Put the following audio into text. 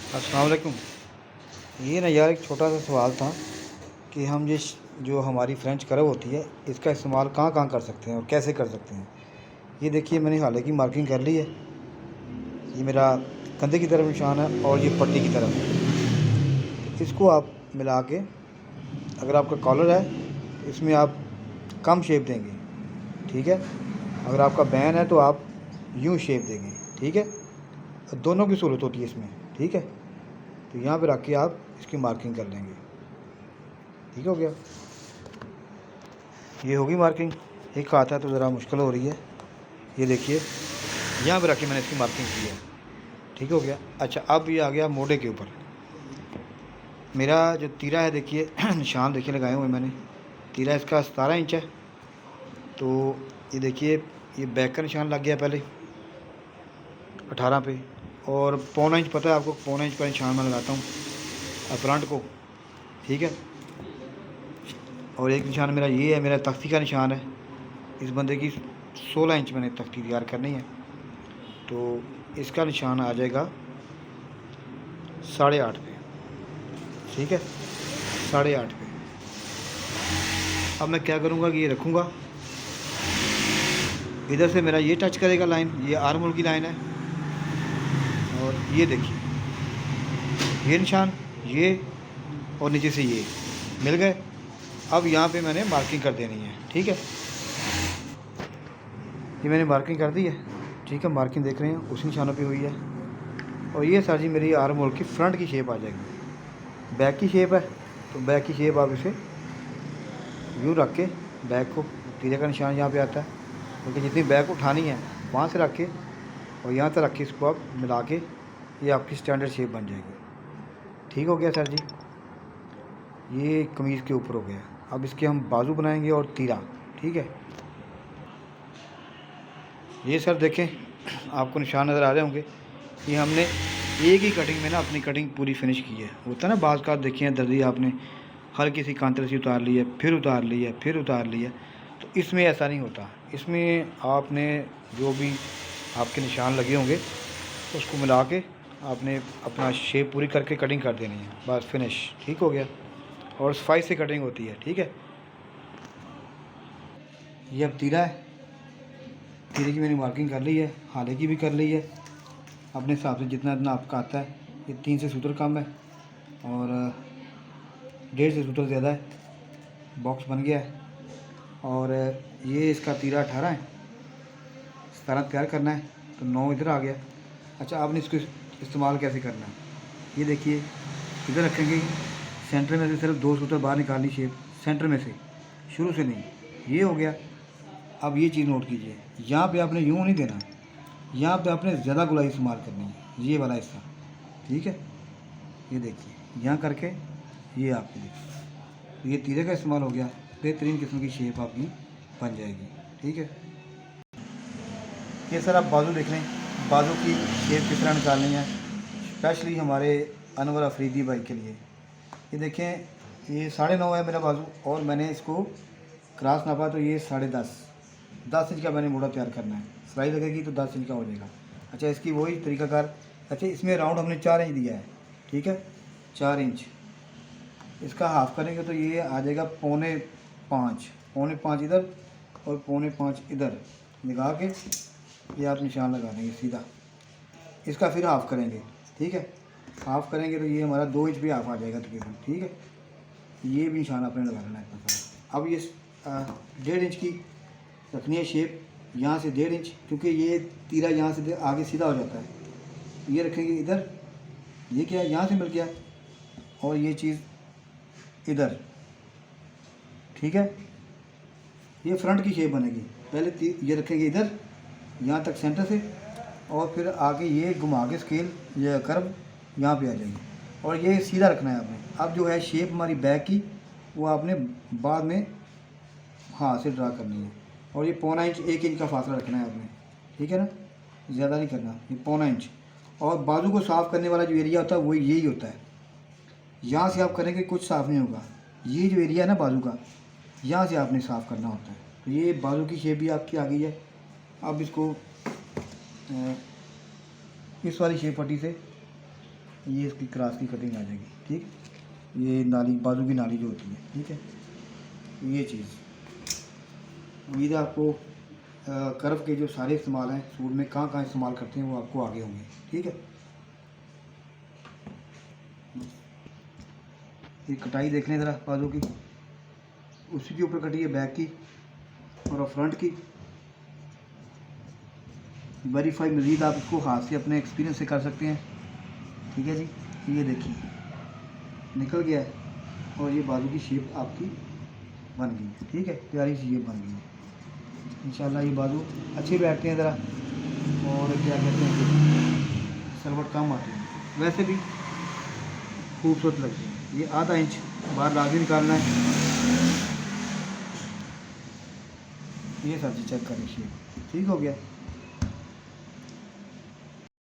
अस्सलाम वालेकुम। ये ना यार एक छोटा सा सवाल था कि हम जो हमारी फ्रेंच कर्व होती है इसका इस्तेमाल कहाँ कहाँ कर सकते हैं और कैसे कर सकते हैं। ये देखिए मैंने हालांकि मार्किंग कर ली है। ये मेरा कंधे की तरफ निशान है और ये पट्टी की तरफ है। तो इसको आप मिला के, अगर आपका कॉलर है तो इसमें आप कम शेप देंगे, ठीक है। अगर आपका बैन है तो आप यूँ शेप देंगे, ठीक है। और दोनों की सहूलत होती है इसमें, ठीक है। तो यहाँ पे रख के आप इसकी मार्किंग कर लेंगे, ठीक हो गया। ये होगी मार्किंग। एक हाथ है तो ज़रा मुश्किल हो रही है। ये देखिए यहाँ पे रख के मैंने इसकी मार्किंग की है, ठीक हो गया। अच्छा, अब ये आ गया मोड़े के ऊपर। मेरा जो तीरा है देखिए निशान देखिए लगाए हुए मैंने। तीरा इसका 17 इंच है। तो ये देखिए ये बैक का निशान लग गया पहले 18 पे, और पौना इंच पता है आपको, पौना इंच का निशान मैं लगाता हूँ फ्रंट को, ठीक है। और एक निशान मेरा ये है, मेरा तख्ती का निशान है। इस बंदे की 16 इंच मैंने तख्ती तैयार करनी है, तो इसका निशान आ जाएगा 8.5 पे, ठीक है, 8.5 पे। अब मैं क्या करूँगा कि ये रखूँगा, इधर से मेरा ये टच करेगा लाइन, ये आर्म होल की लाइन है। और ये देखिए ये निशान, ये और नीचे से ये मिल गए। अब यहाँ पे मैंने मार्किंग कर देनी है, ठीक है। ये मैंने मार्किंग कर दी है, ठीक है। मार्किंग देख रहे हैं उसी निशानों पे हुई है। और ये सर जी मेरी आर्म होल की फ्रंट की शेप आ जाएगी। बैक की शेप है तो बैक की शेप आप इसे यूँ रख के, बैक को, तीरे का निशान यहाँ पे आता है, क्योंकि जितनी बैक उठानी है वहाँ से रख के और यहाँ तक रख के इसको आप मिला के, ये आपकी स्टैंडर्ड शेप बन जाएगी। ठीक हो गया सर जी। ये कमीज़ के ऊपर हो गया। अब इसके हम बाजू बनाएंगे और तीरा, ठीक है। ये सर देखें, आपको निशान नज़र आ रहे होंगे। ये हमने एक ही कटिंग में ना अपनी कटिंग पूरी फिनिश की है। होता है ना बाज़ का, देखिए दर्जी आपने हल्की सी कांतर सी उतार ली है, फिर उतार ली है, फिर उतार ली है। तो इसमें ऐसा नहीं होता। इसमें आपने जो भी आपके निशान लगे होंगे उसको मिला के आपने अपना शेप पूरी करके कटिंग कर देनी है, बस फिनिश, ठीक हो गया। और सफाई से कटिंग होती है, ठीक है। ये अब तीरा है, तीरे की मैंने मार्किंग कर ली है, हाले की भी कर ली है। अपने हिसाब से जितना जितना आपका आता है। ये 3 से सूत्र कम है और 1.5 से सूत्र ज़्यादा है। बॉक्स बन गया है। और ये इसका तीरा 18 है, 17 तैयार करना है तो 9 इधर आ गया। अच्छा, आपने इसको इस्तेमाल कैसे करना है, ये देखिए। इधर रखेंगे, सेंटर में से सिर्फ 2 सूत्र बाहर निकालनी, शेप सेंटर में से, शुरू से नहीं। ये हो गया। अब ये चीज़ नोट कीजिए, यहाँ पे आपने यूँ नहीं देना, यहाँ पे आपने ज़्यादा गुलाई इस्तेमाल करनी है, ये वाला हिस्सा, ठीक है। ये देखिए यहाँ करके ये आपकी देखिए, ये तीरे का इस्तेमाल हो गया। बेहतरीन किस्म की शेप आपकी बन जाएगी, ठीक है। ये सर आप बाजू देख लें, बाजू की शेप किस तरह निकालनी है, स्पेशली हमारे अनवर अफरीदी भाई के लिए। ये देखें, ये 9.5 है मेरा बाजू और मैंने इसको क्रॉस नापा तो ये 10.5 इंच का मैंने मोड़ा तैयार करना है। सिलाई लगेगी तो 10 इंच का हो जाएगा। अच्छा, इसकी वही तरीकाकार। अच्छा, इसमें राउंड हमने 4 इंच दिया है, ठीक है, 4 इंच। इसका हाफ़ करेंगे तो ये आ जाएगा 4.5, 4.5 इधर और 4.5 इधर लगा के ये आप निशान लगा देंगे सीधा। इसका फिर हाफ़ करेंगे, ठीक है। हाफ़ करेंगे तो ये हमारा 2 इंच भी हाफ़ आ जाएगा तकरीबन, ठीक है। ये भी निशान आपने लगा लेना है इतना सारा। अब ये 1.5 इंच की रखनी है शेप, यहाँ से 1.5 इंच, क्योंकि ये तीरा यहाँ से आगे सीधा हो जाता है। ये रखेंगे इधर, ये क्या यहाँ से मिल गया, और ये चीज़ इधर, ठीक है। ये फ्रंट की शेप बनेगी। पहले ये रखेंगे इधर, यहाँ तक सेंटर से, और फिर आगे ये घुमा के स्केल या कर्व यहाँ पे आ जाएगी, और ये सीधा रखना है आपने। अब जो है शेप हमारी बैक की, वो आपने बाद में हाथ से ड्रा करनी है। और ये 1.25 इंच, 1 इंच का फासला रखना है आपने, ठीक है ना, ज़्यादा नहीं करना, ये 1.25 इंच। और बाजू को साफ़ करने वाला जो एरिया होता है वो यही होता है। यहाँ से आप करेंगे कुछ साफ़ नहीं होगा। ये जो एरिया है ना बाजू का, यहाँ से आपने साफ़ करना होता है। तो ये बाजू की शेप भी आपकी आ गई है। अब इसको इस वाली शेप पट्टी से ये इसकी क्रॉस की कटिंग आ जाएगी। ठीक, ये नाली, बाजू की नाली जो होती है। ठीक है, ये चीज़ उम्मीद है आपको कर्व के जो सारे इस्तेमाल हैं सूट में कहाँ कहाँ इस्तेमाल करते हैं वो आपको आगे होंगे। ठीक है, ये कटाई देख लें ज़रा बाजू की, उसी के ऊपर कटी है बैक की और फ्रंट की। वेरीफाई मज़ीद आप इसको हाथ से अपने एक्सपीरियंस से कर सकते हैं। ठीक है जी, ये देखिए निकल गया है और ये बाजू की शेप आपकी बन गई है। ठीक है, प्यारी सी शेप बन गई है इंशाल्लाह। ये बाजू अच्छे बैठते हैं ज़रा, और क्या कहते हैं कि सलवट कम आती है, वैसे भी खूबसूरत लगती है। ये आधा इंच बाहर लाजमी निकालना है। ये सब्जी चेक करें शेप ठीक हो गया।